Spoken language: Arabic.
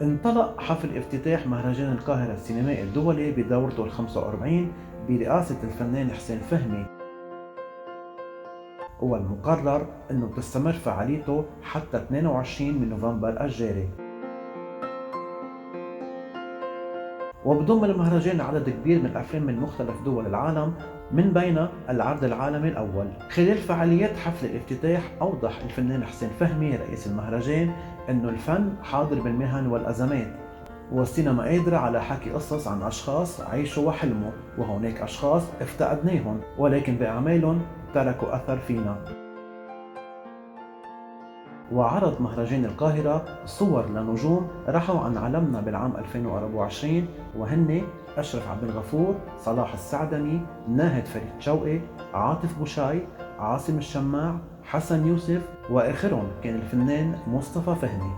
انطلق حفل افتتاح مهرجان القاهرة السينمائي الدولي بدورته ال45 برئاسة الفنان حسين فهمي، والمقرر أنه تستمر فعاليته حتى 22 من نوفمبر الجاري. وبضم المهرجان عدد كبير من الأفلام من مختلف دول العالم، من بينها العرض العالمي الأول. خلال فعاليات حفل الافتتاح أوضح الفنان حسين فهمي رئيس المهرجان أنه الفن حاضر بالمهن والأزمات، والسينما قادرة على حكي قصص عن أشخاص عيشوا وحلموا، وهناك أشخاص افتقدناهم ولكن بأعمالهم تركوا أثر فينا. وعرض مهرجان القاهرة صور لنجوم رحوا عن عالمنا بالعام 2024، وهن أشرف عبد الغفور، صلاح السعدني، ناهد فريد شوقي، عاطف بوشاي، عاصم الشماع، حسن يوسف، وآخرهم كان الفنان مصطفى فهمي.